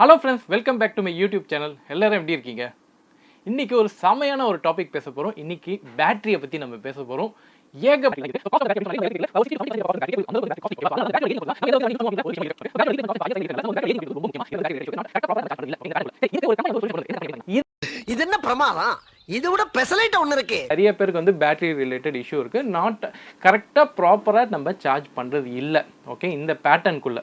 Hello friends, welcome back to my YouTube channel. எல்லாரும் எப்படி இருக்கீங்க? இன்னைக்கு ஒரு செமையான ஒரு டாபிக் பேச போகிறோம். இன்னைக்கு பேட்டரியை பற்றி நம்ம பேச போகிறோம். இது என்ன பிரமாதம்? இதை விட பெசலைட் ஒன்று இருக்கு. நிறைய பேருக்கு வந்து பேட்டரி ரிலேட்டட் இஷ்யூ இருக்கு. நாட் கரெக்டாக ப்ராப்பராக நம்ம சார்ஜ் பண்ணுறது இல்லை. ஓகே, இந்த பேட்டர்னுக்குள்ள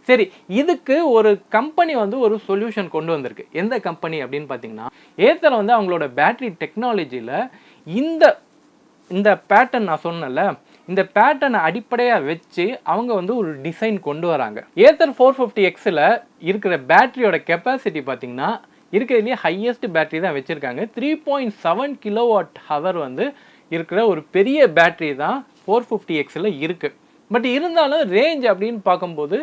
சரி, இதுக்கு ஒரு கம்பெனி வந்து ஒரு சொல்யூஷன் கொண்டு வந்திருக்கு. எந்த கம்பெனி அப்படின்னு பார்த்தீங்கன்னா, ஏத்தர் வந்து அவங்களோட பேட்டரி டெக்னாலஜியில் இந்த இந்த பேட்டர்ன் நான் சொன்னல, இந்த பேட்டர்னை அடிப்படையாக வச்சு அவங்க வந்து ஒரு டிசைன் கொண்டு வராங்க. ஏத்தர் 450Xல இருக்கிற பேட்டரியோட கெப்பாசிட்டி பார்த்தீங்கன்னா இருக்கிறதுலேயே ஹையஸ்ட் பேட்டரி தான் வச்சுருக்காங்க. 3.7 kWh வந்து இருக்கிற ஒரு பெரிய பேட்டரி தான் 450Xல இருக்குது. பட் இருந்தாலும் ரேஞ்ச் அப்படின்னு பார்க்கும்போது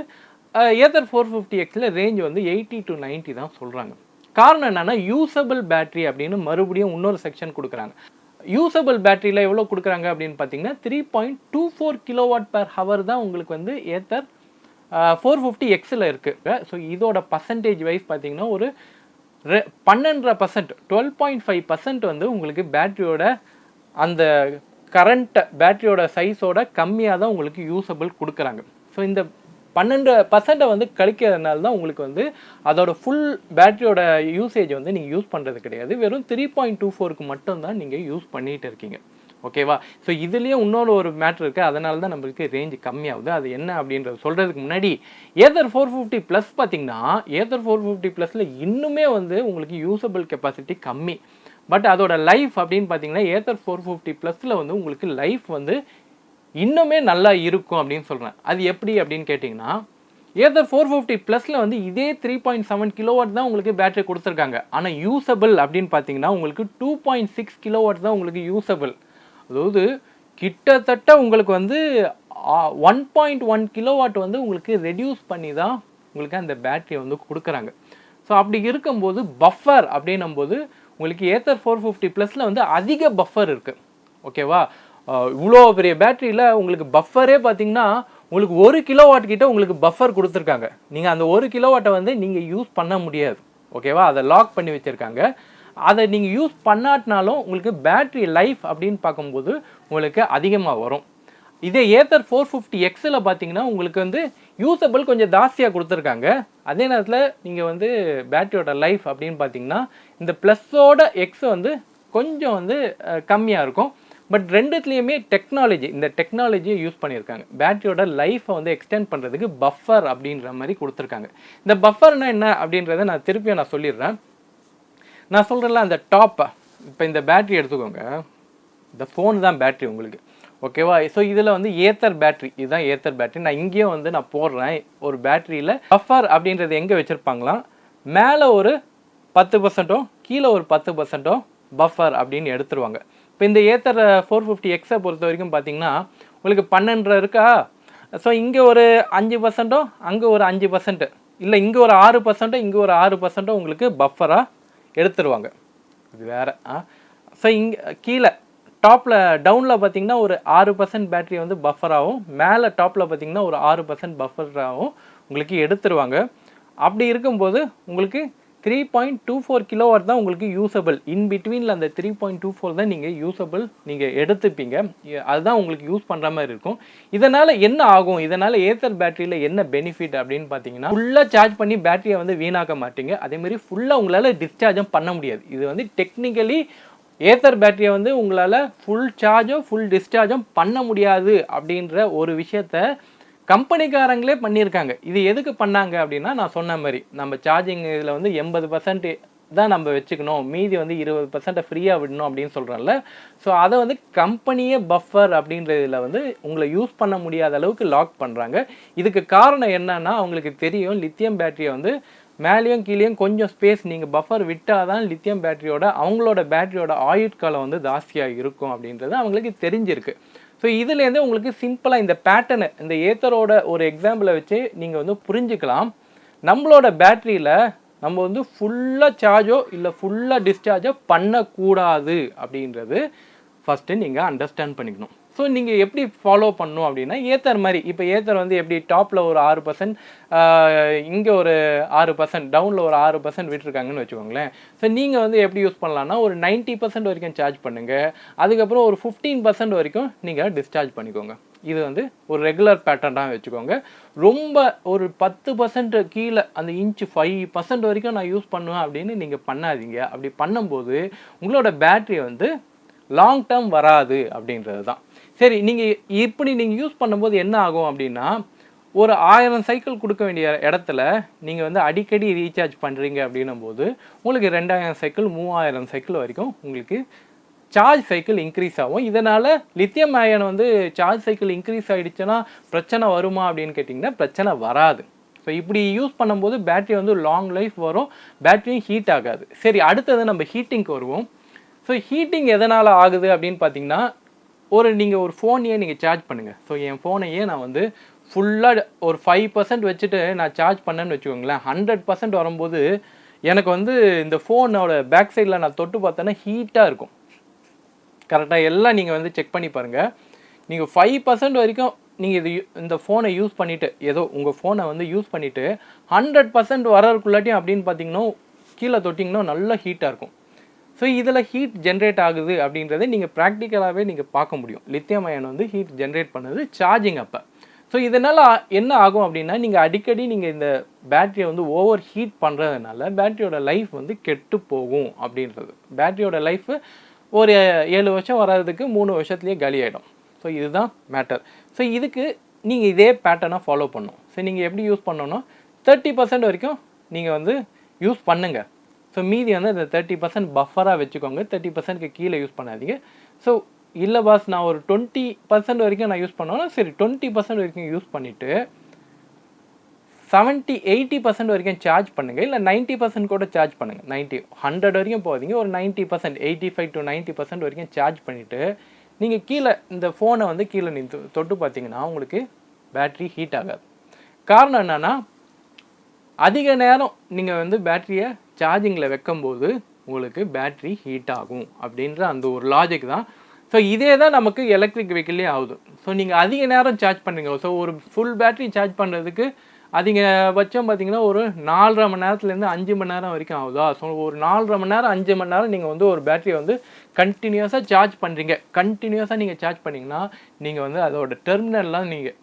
ஏத்தர் 450Xல ரேஞ்ச் வந்து 80 to 90 தான் சொல்கிறாங்க. காரணம் என்னென்னா, யூசபிள் பேட்டரி அப்படின்னு மறுபடியும் இன்னொரு செக்ஷன் கொடுக்குறாங்க. யூசபிள் பேட்டரியில் எவ்வளோ கொடுக்குறாங்க அப்படின்னு பார்த்தீங்கன்னா 3.24 kWh தான் உங்களுக்கு வந்து ஏத்தர் 450Xல இருக்குது. ஸோ இதோட பர்சன்டேஜ் வைஸ் பார்த்தீங்கன்னா ஒரு 12%, 12.5% வந்து உங்களுக்கு பேட்டரியோட அந்த கரண்ட் பேட்டரியோட சைஸோட கம்மியாக தான் உங்களுக்கு யூசபிள் கொடுக்குறாங்க. ஸோ இந்த 12% வந்து கழிக்கிறதுனால தான் உங்களுக்கு வந்து அதோட ஃபுல் பேட்டரியோட யூசேஜ் வந்து நீங்கள் யூஸ் பண்ணுறது கிடையாது. வெறும் 3.24க்கு மட்டும்தான் நீங்கள் யூஸ் பண்ணிகிட்டு இருக்கீங்க. ஓகேவா? ஸோ இதுலேயே இன்னொரு ஒரு மேட்ரு இருக்குது. அதனால தான் நம்மளுக்கு ரேஞ்ச் கம்மியாகுது. அது என்ன அப்படின்றது சொல்கிறதுக்கு முன்னாடி ஏத்தர் 450 ப்ளஸ் பார்த்தீங்கன்னா, ஏத்தர் 450 ப்ளஸில் இன்னுமே வந்து உங்களுக்கு யூசபிள் கெப்பாசிட்டி கம்மி. பட் அதோட லைஃப் அப்படின்னு பார்த்தீங்கன்னா ஏத்தர் 450 ப்ளஸில் வந்து உங்களுக்கு லைஃப் வந்து இன்னுமே நல்லா இருக்கும் அப்படின்னு சொல்கிறேன். அது எப்படி அப்படின்னு கேட்டிங்கன்னா, ஏத்தர் 450 ப்ளஸில் வந்து இதே 3.7 kW தான் உங்களுக்கு பேட்டரி கொடுத்துருக்காங்க. ஆனால் யூசபிள் அப்படின்னு பார்த்தீங்கன்னா உங்களுக்கு 2.6 kW தான் உங்களுக்கு யூசபிள். அதாவது கிட்டத்தட்ட உங்களுக்கு வந்து 1.1 kW வந்து உங்களுக்கு ரெடியூஸ் பண்ணி தான் உங்களுக்கு அந்த பேட்டரியை வந்து கொடுக்குறாங்க. ஸோ அப்படி இருக்கும்போது பஃபர் அப்படின்னும்போது உங்களுக்கு ஏத்தர் 450 ப்ளஸில் வந்து அதிக பஃபர் இருக்குது. ஓகேவா? இவ்வளோ பெரிய பேட்டரியில் உங்களுக்கு பஃபரே பார்த்தீங்கன்னா உங்களுக்கு 1 kW கிட்ட உங்களுக்கு பஃபர் கொடுத்துருக்காங்க. நீங்கள் அந்த 1 kW வந்து நீங்கள் யூஸ் பண்ண முடியாது. ஓகேவா? அதை லாக் பண்ணி வச்சுருக்காங்க. அதை நீங்கள் யூஸ் பண்ணாட்டினாலும் உங்களுக்கு பேட்டரி லைஃப் அப்படின்னு பார்க்கும்போது உங்களுக்கு அதிகமாக வரும். இதே ஏத்தர் 450Xல பார்த்தீங்கன்னா உங்களுக்கு வந்து யூசபிள் கொஞ்சம் ஜாஸ்தியாக கொடுத்துருக்காங்க. அதே நேரத்தில் நீங்கள் வந்து பேட்டரியோட லைஃப் அப்படின்னு பார்த்தீங்கன்னா இந்த ப்ளஸ்ஸோட எக்ஸ் வந்து கொஞ்சம் வந்து கம்மியாக இருக்கும். பட் ரெண்டுத்துலேயுமே இந்த டெக்னாலஜியை யூஸ் பண்ணியிருக்காங்க. பேட்டரியோட லைஃப்பை வந்து எக்ஸ்டெண்ட் பண்ணுறதுக்கு பஃபர் அப்படின்ற மாதிரி கொடுத்துருக்காங்க. இந்த பஃபர்னா என்ன அப்படின்றத நான் திருப்பியும் சொல்லிடுறேன். நான் சொல்கிறேன்ல, அந்த டாப்பை இப்போ இந்த பேட்டரி எடுத்துக்கோங்க. இந்த ஃபோன் தான் பேட்டரி உங்களுக்கு. ஓகேவா? ஸோ இதில் வந்து ஏத்தர் பேட்டரி, இதுதான் ஏத்தர் பேட்டரி. நான் இங்கேயும் வந்து நான் போடுறேன். ஒரு பேட்டரியில் பஃபர் அப்படின்றது எங்கே வச்சுருப்பாங்களாம், மேலே ஒரு 10%, கீழே ஒரு 10% பஃபர் அப்படின்னு எடுத்துருவாங்க. இப்போ இந்த ஏத்தர் 450Xை பொறுத்த வரைக்கும் பார்த்தீங்கன்னா உங்களுக்கு 12 இருக்கா. ஸோ இங்கே ஒரு 5%, அங்கே ஒரு 5%, இல்லை இங்கே ஒரு 6%, இங்கே ஒரு 6% உங்களுக்கு பஃபராக எடுத்துருவாங்க. இது வேறு. ஸோ இங்கே கீழே டாப்பில் டவுனில் பார்த்தீங்கன்னா ஒரு 6% பேட்டரி வந்து பஃபராகவும், மேலே டாப்பில் பார்த்தீங்கன்னா ஒரு 6% பஃபராகவும் உங்களுக்கு எடுத்துருவாங்க. அப்படி இருக்கும்போது உங்களுக்கு 3.24 kW தான் உங்களுக்கு யூசபிள். இன் பிட்வீனில் அந்த 3.24 தான் நீங்கள் எடுத்துப்பீங்க. அதுதான் உங்களுக்கு யூஸ் பண்ணுற மாதிரி இருக்கும். இதனால் என்ன ஆகும், இதனால் ஏத்தர் பேட்டரியில் என்ன பெனிஃபிட் அப்படின்னு பார்த்தீங்கன்னா, ஃபுல்லாக சார்ஜ் பண்ணி பேட்டரியை வந்து வீணாக்க மாட்டீங்க. அதேமாதிரி ஃபுல்லாக உங்களால் டிஸ்சார்ஜும் பண்ண முடியாது. இது வந்து டெக்னிக்கலி ஏத்தர் பேட்டரியை வந்து உங்களால் ஃபுல் சார்ஜும் ஃபுல் டிஸ்சார்ஜும் பண்ண முடியாது அப்படின்ற ஒரு விஷயத்த கம்பெனிக்காரங்களே பண்ணியிருக்காங்க. இது எதுக்கு பண்ணாங்க அப்படின்னா, நான் சொன்ன மாதிரி நம்ம சார்ஜிங் இதில் வந்து 80% தான் நம்ம வச்சுக்கணும், மீதி வந்து 20% ஃப்ரீயாக விடணும் அப்படின்னு சொல்கிறோம்ல. ஸோ அதை வந்து கம்பெனியே பஃபர் அப்படின்றதில் வந்து உங்களை யூஸ் பண்ண முடியாத அளவுக்கு லாக் பண்ணுறாங்க. இதுக்கு காரணம் என்னன்னா, அவங்களுக்கு தெரியும் லித்தியம் பேட்டரியை வந்து மேலேயும் கீழேயும் கொஞ்சம் ஸ்பேஸ் நீங்கள் பஃபர் விட்டால் தான் லித்தியம் அவங்களோட பேட்டரியோட ஆயுட்காலம் வந்து ஜாஸ்தியாக இருக்கும் அப்படின்றது அவங்களுக்கு தெரிஞ்சிருக்கு. ஸோ இதுலேருந்து உங்களுக்கு சிம்பிளாக இந்த பேட்டர்னு, இந்த ஏத்தரோட ஒரு எக்ஸாம்பிளை வச்சு நீங்கள் வந்து புரிஞ்சுக்கலாம். நம்மளோட பேட்டரியில் நம்ம வந்து ஃபுல்லாக சார்ஜோ இல்லை ஃபுல்லாக டிஸ்சார்ஜோ பண்ணக்கூடாது அப்படின்றது ஃபஸ்ட்டு நீங்கள் அண்டர்ஸ்டாண்ட் பண்ணிக்கணும். ஸோ நீங்கள் எப்படி ஃபாலோ பண்ணணும் அப்படின்னா ஏத்தர் மாதிரி இப்போ ஏத்தர் வந்து எப்படி டாப்பில் ஒரு 6%, இங்கே ஒரு 6%, டவுனில் ஒரு 6% விட்டுருக்காங்கன்னு வச்சுக்கோங்களேன். ஸோ நீங்கள் வந்து எப்படி யூஸ் பண்ணலான்னா ஒரு 90% வரைக்கும் சார்ஜ் பண்ணுங்கள், அதுக்கப்புறம் ஒரு 15% வரைக்கும் நீங்கள் டிஸ்சார்ஜ் பண்ணிக்கோங்க. இது வந்து ஒரு ரெகுலர் பேட்டர்னாக வச்சுக்கோங்க. ரொம்ப ஒரு 10% கீழே அந்த இன்ச்சு 5% வரைக்கும் நான் யூஸ் பண்ணுவேன் அப்படின்னு நீங்கள் பண்ணாதீங்க. அப்படி பண்ணும்போது உங்களோட பேட்டரி வந்து லாங் டேர்ம் வராது அப்படின்றது தான். சரி, நீங்கள் இப்படி நீங்கள் யூஸ் பண்ணும்போது என்ன ஆகும் அப்படின்னா ஒரு 1000 சைக்கிள் கொடுக்க வேண்டிய இடத்துல நீங்கள் வந்து அடிக்கடி ரீசார்ஜ் பண்ணுறீங்க அப்படின்னும் போது உங்களுக்கு 2000 சைக்கிள் 3000 சைக்கிள் வரைக்கும் உங்களுக்கு சார்ஜ் சைக்கிள் இன்க்ரீஸ் ஆகும். இதனால் லித்தியம் அயன் வந்து சார்ஜ் சைக்கிள் இன்க்ரீஸ் ஆகிடுச்சுன்னா பிரச்சனை வருமா அப்படின்னு கேட்டிங்கன்னா பிரச்சனை வராது. ஸோ இப்படி யூஸ் பண்ணும்போது பேட்டரி வந்து லாங் லைஃப் வரும், பேட்டரியும் ஹீட் ஆகாது. சரி, அடுத்தது நம்ம ஹீட்டிங்க்கு வருவோம். ஸோ ஹீட்டிங் எதனால் ஆகுது அப்படின்னு பார்த்தீங்கன்னா நீங்கள் ஒரு ஃபோனையே நீங்கள் சார்ஜ் பண்ணுங்கள். ஸோ என் ஃபோனையே நான் வந்து ஃபுல்லாக ஒரு 5% வச்சுட்டு நான் சார்ஜ் பண்ணேன்னு வச்சுக்கோங்களேன், 100% வரும்போது எனக்கு வந்து இந்த ஃபோனோட பேக் சைடில் நான் தொட்டு பார்த்தேன்னா ஹீட்டாக இருக்கும். கரெக்டாக எல்லாம் நீங்கள் வந்து செக் பண்ணி பாருங்கள். நீங்கள் 5% வரைக்கும் நீங்கள் இந்த ஃபோனை யூஸ் பண்ணிவிட்டு ஏதோ உங்கள் ஃபோனை வந்து யூஸ் பண்ணிவிட்டு 100% வரக்குள்ளாட்டியும் அப்படின்னு பார்த்தீங்கன்னா கீழே தொட்டிங்கன்னா நல்லா ஹீட்டாக இருக்கும். ஸோ இதில் ஹீட் ஜென்ரேட் ஆகுது அப்படின்றத நீங்கள் ப்ராக்டிக்கலாகவே நீங்கள் பார்க்க முடியும். லித்தியம் அயன் வந்து ஹீட் ஜென்ரேட் பண்ணுது சார்ஜிங் அப்போ. ஸோ இதனால் என்ன ஆகும் அப்படின்னா நீங்கள் அடிக்கடி நீங்கள் இந்த பேட்டரியை வந்து ஓவர் ஹீட் பண்ணுறதுனால பேட்டரியோட லைஃப் வந்து கெட்டு போகும் அப்படின்றது. பேட்டரியோட லைஃபு ஒரு 7 வருஷம் வர்றதுக்கு 3 வருஷத்துலேயே காலி ஆகிடும். ஸோ இதுதான் மேட்டர். ஸோ இதுக்கு நீங்கள் இதே பேட்டர்னை ஃபாலோ பண்ணணும். ஸோ நீங்கள் எப்படி யூஸ் பண்ணணும்னா 30% வரைக்கும் நீங்கள் வந்து யூஸ் பண்ணுங்கள். ஸோ மீதி வந்து அந்த 30% பஃபராக வச்சுக்கோங்க, 30%க்கு கீழே யூஸ் பண்ணாதீங்க. ஸோ இல்லை பாஸ் நான் ஒரு 20% வரைக்கும் நான் யூஸ் பண்ணோன்னா சரி 20% வரைக்கும் யூஸ் பண்ணிவிட்டு 70-80% வரைக்கும் சார்ஜ் பண்ணுங்கள், இல்லை 90% கூட சார்ஜ் பண்ணுங்கள். 100 வரைக்கும் போகாதீங்க, ஒரு 90%, 85 to 90% வரைக்கும் சார்ஜ் பண்ணிவிட்டு நீங்கள் கீழே இந்த ஃபோனை வந்து கீழே நீங்கள் தொட்டு பார்த்தீங்கன்னா உங்களுக்கு பேட்ரி ஹீட் ஆகாது. காரணம் என்னென்னா அதிக நேரம் நீங்கள் வந்து பேட்டரியை சார்ஜிங்கில் வைக்கும்போது உங்களுக்கு பேட்ரி ஹீட் ஆகும் அப்படின்ற அந்த ஒரு லாஜிக் தான். ஸோ இதே தான் நமக்கு எலக்ட்ரிக் வெஹிக்கிள்லேயே ஆகுது. ஸோ நீங்கள் அதிக நேரம் சார்ஜ் பண்ணுறீங்க. ஸோ ஒரு ஃபுல் பேட்டரி சார்ஜ் பண்ணுறதுக்கு அதிகபட்சம் பார்த்தீங்கன்னா ஒரு 4.5 மணி நேரத்துலேருந்து 5 மணி நேரம் வரைக்கும் ஆகுதா. ஸோ ஒரு 4.5 மணி நேரம் 5 மணி நேரம் நீங்கள் வந்து ஒரு பேட்டரியை வந்து கண்டினியூஸாக சார்ஜ் பண்ணுறீங்க. கண்டினியூஸாக நீங்கள் சார்ஜ் பண்ணிங்கன்னா நீங்கள் வந்து அதோட டெர்மினல்லாம் நீங்கள்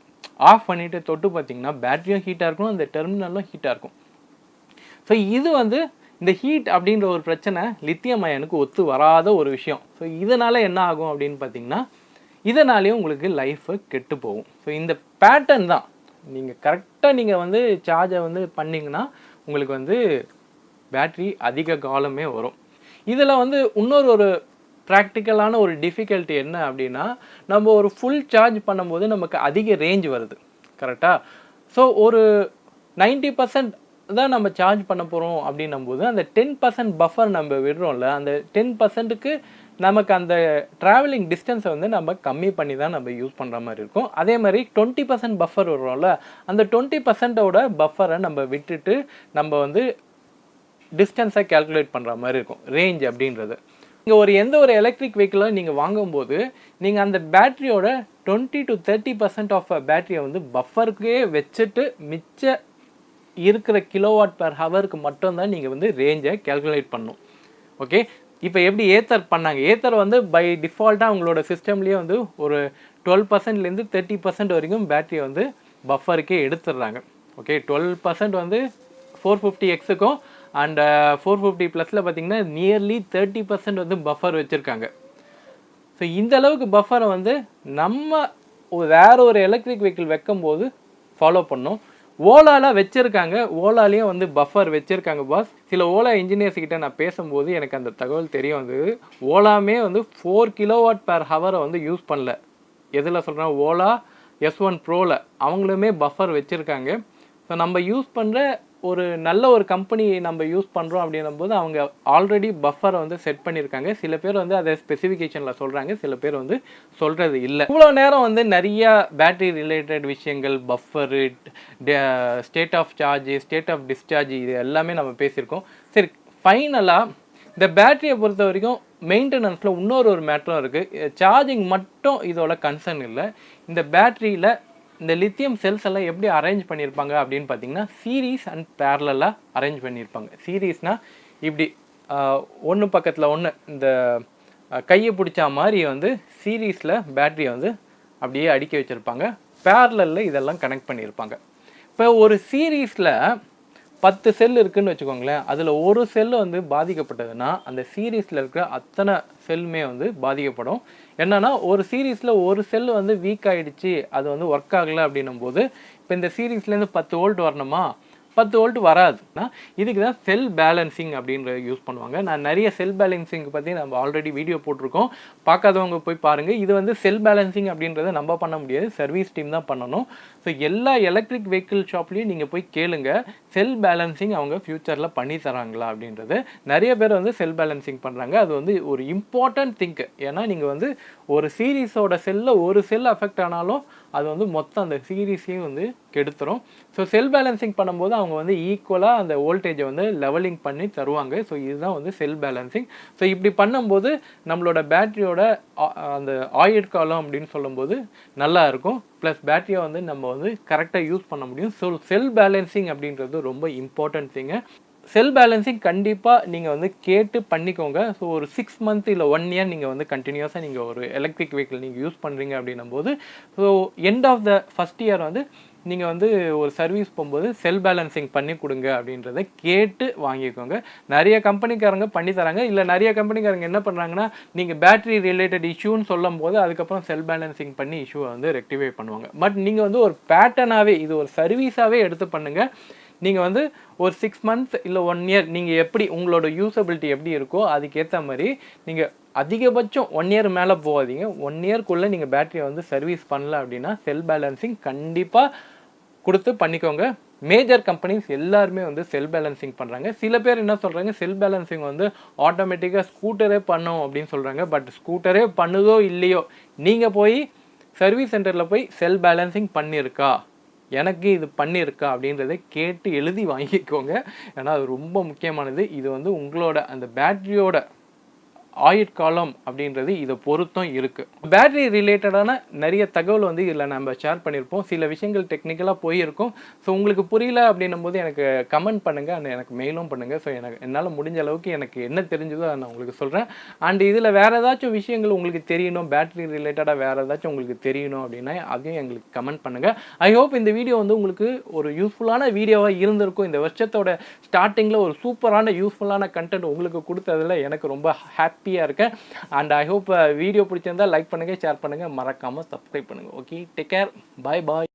ஆஃப் பண்ணிவிட்டு தொட்டு பார்த்தீங்கன்னா பேட்டரியும் ஹீட்டாக இருக்கும், அந்த டெர்மினலும் ஹீட்டாக இருக்கும். ஸோ இது வந்து இந்த ஹீட் அப்படின்ற ஒரு பிரச்சனை லித்தியம் அயனுக்கு ஒத்து வராத ஒரு விஷயம். ஸோ இதனால் என்ன ஆகும் அப்படின்னு பார்த்தீங்கன்னா இதனாலேயும் உங்களுக்கு லைஃபு கெட்டு போகும். ஸோ இந்த பேட்டர்ன் தான் நீங்கள் கரெக்டாக நீங்கள் வந்து சார்ஜை வந்து பண்ணிங்கன்னா உங்களுக்கு வந்து பேட்ரி அதிக காலமே வரும். இதில் வந்து இன்னொரு ஒரு ப்ராக்டிக்கலான ஒரு டிஃபிகல்ட்டி என்ன அப்படின்னா நம்ம ஒரு ஃபுல் சார்ஜ் பண்ணும்போது நமக்கு அதிக ரேஞ்ச் வருது. கரெக்டாக? ஸோ ஒரு 90% தான் நம்ம சார்ஜ் பண்ண போகிறோம் அப்படின்னும்போது அந்த 10% பஃபர் நம்ம விடுறோம்ல, அந்த 10%க்கு நமக்கு அந்த ட்ராவலிங் டிஸ்டன்ஸை வந்து நம்ம கம்மி பண்ணி தான் நம்ம யூஸ் பண்ணுற மாதிரி இருக்கும். அதே மாதிரி 20% பஃபர் விடுறோம்ல, அந்த 20%ஓட பஃபரை நம்ம விட்டுட்டு நம்ம வந்து டிஸ்டன்ஸை கேல்குலேட் பண்ணுற மாதிரி இருக்கும் ரேஞ்ச் அப்படின்றது. நீங்கள் எந்த ஒரு எலக்ட்ரிக் வெஹிக்கிளை நீங்கள் வாங்கும்போது நீங்கள் அந்த பேட்டரியோட 20 to 30% ஆஃப் பேட்டரியை வந்து பஃபருக்கே வச்சுட்டு மிச்ச இருக்கிற கிலோவாட் பெர் ஹவருக்கு மட்டும்தான் நீங்கள் வந்து ரேஞ்சை கேல்குலேட் பண்ணணும். ஓகே, இப்போ எப்படி ஏத்தர் பண்ணாங்க, ஏத்தர் வந்து பை டிஃபால்ட்டாக உங்களோட சிஸ்டம்லேயே வந்து ஒரு 12%லேருந்து 30% வரைக்கும் பேட்டரியை வந்து பஃபருக்கே எடுத்துடுறாங்க. ஓகே, 12% வந்து 450Xக்கும் அண்ட் 450 ப்ளஸில் பார்த்தீங்கன்னா நியர்லி 30% வந்து பஃபர் வச்சுருக்காங்க. ஸோ இந்த அளவுக்கு பஃபரை வந்து நம்ம வேற ஒரு எலக்ட்ரிக் வெஹிக்கிள் வைக்கும்போது ஃபாலோ பண்ணோம். ஓலாவில் வச்சுருக்காங்க, ஓலாலேயும் வந்து பஃபர் வச்சுருக்காங்க பாஸ். சில ஓலா இன்ஜினியர்ஸ் கிட்ட நான் பேசும்போது எனக்கு அந்த தகவல் தெரிய வந்தது. ஓலாமே வந்து 4 கிலோவாட் பெர் ஹவரை வந்து யூஸ் பண்ணல. எதில் சொல்கிறேன், ஓலா S1 ப்ரோவில் அவங்களுமே பஃபர் வச்சுருக்காங்க. ஸோ நம்ம யூஸ் பண்ணுற ஒரு நல்ல ஒரு கம்பெனி நம்ம யூஸ் பண்ணுறோம் அப்படின்னும் போது அவங்க ஆல்ரெடி பஃபரை வந்து செட் பண்ணியிருக்காங்க. சில பேர் வந்து அதை ஸ்பெசிஃபிகேஷனில் சொல்கிறாங்க, சில பேர் வந்து சொல்கிறது இல்லை. இவ்வளோ நேரம் வந்து நிறையா பேட்டரி ரிலேட்டட் விஷயங்கள், buffer, state of charge, state of discharge, இது எல்லாமே நம்ம பேசியிருக்கோம். சரி, ஃபைனலாக இந்த பேட்டரியை பொறுத்த வரைக்கும் மெயின்டெனன்ஸில் இன்னொரு மேட்டரும் இருக்குது. சார்ஜிங் மட்டும் இதோட கன்சர்ன் இல்லை. இந்த பேட்டரியில் இந்த லித்தியம் செல்ஸ் எல்லாம் எப்படி அரேஞ்ச் பண்ணியிருப்பாங்க அப்படின்னு பார்த்தீங்கன்னா சீரீஸ் அண்ட் பேரலாக அரேஞ்ச் பண்ணியிருப்பாங்க. சீரீஸ்னால் இப்படி ஒன்று பக்கத்தில் ஒன்று இந்த கையை பிடிச்சா மாதிரி வந்து சீரீஸில் பேட்டரியை வந்து அப்படியே அடுக்கி வச்சுருப்பாங்க. பேரலில் இதெல்லாம் கனெக்ட் பண்ணியிருப்பாங்க. இப்போ ஒரு சீரீஸில் 10 செல் இருக்குதுன்னு வச்சுக்கோங்களேன். அதில் ஒரு செல்லு வந்து பாதிக்கப்பட்டதுன்னா அந்த சீரீஸில் இருக்கிற அத்தனை செல்லுமே வந்து பாதிக்கப்படும். என்னன்னா ஒரு சீரீஸில் ஒரு செல் வந்து வீக் ஆகிடுச்சு, அது வந்து ஒர்க் ஆகலை அப்படின்னும் போது இப்போ இந்த சீரீஸ்லேருந்து 10 வோல்ட் வரணுமா, 10 வோல்ட் வராதுன்னா இதுக்கு தான் செல் பேலன்சிங் அப்படின்ற யூஸ் பண்ணுவாங்க. நான் நிறைய செல் பேலன்சிங் பற்றி நம்ம ஆல்ரெடி வீடியோ போட்டிருக்கோம், பார்க்காதவங்க போய் பாருங்கள். இது வந்து செல் பேலன்சிங் அப்படின்றத நம்ம பண்ண முடியாது, சர்வீஸ் டீம் தான் பண்ணணும். ஸோ எல்லா எலக்ட்ரிக் வெஹிக்கிள் ஷாப்லேயும் நீங்கள் போய் கேளுங்க செல் பேலன்சிங் அவங்க ஃப்யூச்சரில் பண்ணி தராங்களா அப்படின்றது. நிறைய பேர் வந்து செல் பேலன்சிங் பண்ணுறாங்க. அது வந்து ஒரு இம்பார்ட்டன்ட் திங்க். ஏன்னா நீங்கள் வந்து ஒரு சீரீஸோட செல்லில் ஒரு செல் அஃபெக்ட் ஆனாலும் அது வந்து மொத்தம் அந்த சீரீஸையும் வந்து கெடுத்துரும். ஸோ செல் பேலன்சிங் பண்ணும்போது அவங்க வந்து ஈக்குவலாக அந்த வோல்டேஜை வந்து லெவலிங் பண்ணி தருவாங்க. ஸோ இதுதான் வந்து செல் பேலன்சிங். ஸோ இப்படி பண்ணும்போது நம்மளோட பேட்டரியோட அந்த ஆயுட்காலம் அப்படின்னு சொல்லும்போது நல்லா இருக்கும். ப்ளஸ் பேட்டரியை வந்து நம்ம வந்து கரெக்டாக யூஸ் பண்ண முடியும். ஸோ செல் பேலன்சிங் அப்படின்றது ரொம்ப இம்பார்ட்டன்ட் திங்கு. செல் பேலன்சிங் கண்டிப்பாக நீங்கள் வந்து கேட்டு பண்ணிக்கோங்க. ஸோ ஒரு 6 மந்த் இல்லை 1 இயர் நீங்கள் வந்து கண்டினியூஸாக நீங்கள் ஒரு எலக்ட்ரிக் வெஹிக்கிள் நீங்கள் யூஸ் பண்ணுறீங்க அப்படின்னும் போது so end of the first year வந்து நீங்கள் வந்து ஒரு சர்வீஸ் போகும்போது செல் பேலன்சிங் பண்ணி கொடுங்க அப்படின்றத கேட்டு வாங்கிக்கோங்க. நிறைய கம்பெனிக்காரங்க பண்ணி தராங்க. இல்லை நிறைய கம்பெனிக்காரங்க என்ன பண்ணுறாங்கன்னா நீங்கள் பேட்டரி ரிலேட்டட் இஷ்யூன்னு சொல்லும் போது அதுக்கப்புறம் செல் பேலன்சிங் பண்ணி இஷ்யூவை வந்து ரெக்டிஃபை பண்ணுவாங்க. பட் நீங்கள் வந்து ஒரு பேட்டர்னாகவே இது ஒரு சர்வீஸாகவே எடுத்து பண்ணுங்கள். நீங்கள் வந்து ஒரு 6 மந்த்ஸ் இல்லை 1 இயர் நீங்கள் எப்படி உங்களோட யூஸபிலிட்டி எப்படி இருக்கோ அதுக்கேற்ற மாதிரி நீங்கள் அதிகபட்சம் 1 இயர் மேலே போகாதீங்க. 1 இயர்க்குள்ளே நீங்கள் பேட்டரியை வந்து சர்வீஸ் பண்ணல அப்படின்னா செல் பேலன்சிங் கண்டிப்பாக கொடுத்து பண்ணிக்கோங்க. மேஜர் கம்பெனிஸ் எல்லாருமே வந்து செல் பேலன்சிங் பண்ணுறாங்க. சில பேர் என்ன சொல்கிறாங்க, செல் பேலன்சிங் வந்து ஆட்டோமேட்டிக்காக ஸ்கூட்டரே பண்ணும் அப்படின்னு சொல்கிறாங்க. பட் ஸ்கூட்டரே பண்ணுதோ இல்லையோ நீங்கள் போய் சர்வீஸ் சென்டரில் போய் செல் பேலன்சிங் பண்ணியிருக்கா, எனக்கு இது பண்ணியிருக்கா அப்படின்றத கேட்டு எழுதி வாங்கிக்கோங்க. ஏன்னா அது ரொம்ப முக்கியமானது. இது வந்து உங்களோட அந்த பேட்டரியோட ஆயுட்காலம் அப்படின்றது இதை பொறுத்தும் இருக்குது. பேட்டரி ரிலேட்டடான நிறைய தகவல் வந்து இதில் நம்ம ஷேர் பண்ணியிருப்போம். சில விஷயங்கள் டெக்னிக்கலாக போயிருக்கும். ஸோ உங்களுக்கு புரியல அப்படின்னும் போது எனக்கு கமெண்ட் பண்ணுங்கள், அண்ட் எனக்கு மெயிலும் பண்ணுங்கள். ஸோ என்னால் முடிஞ்ச அளவுக்கு எனக்கு என்ன தெரிஞ்சதோ அதை நான் உங்களுக்கு சொல்கிறேன். அண்ட் இதில் வேறு ஏதாச்சும் விஷயங்கள் உங்களுக்கு தெரியணும், பேட்டரி ரிலேட்டடாக வேறு ஏதாச்சும் உங்களுக்கு தெரியணும் அப்படின்னா அதையும் எங்களுக்கு கமெண்ட் பண்ணுங்கள். ஐ ஹோப் இந்த வீடியோ வந்து உங்களுக்கு ஒரு யூஸ்ஃபுல்லான வீடியோவாக இருந்திருக்கும். இந்த வருஷத்தோட ஸ்டார்டிங்கில் ஒரு சூப்பரான யூஸ்ஃபுல்லான கண்டென்ட் உங்களுக்கு கொடுத்ததில் எனக்கு ரொம்ப ஹாப்பியாக இருக்கேன். அண்ட் ஐ ஹோப் வீடியோ பிடிச்சிருந்தா லைக் பண்ணுங்கள், ஷேர் பண்ணுங்கள், மறக்காமல் சப்ஸ்கிரைப் பண்ணுங்கள். ஓகே, டேக் கேர், பாய் பாய்.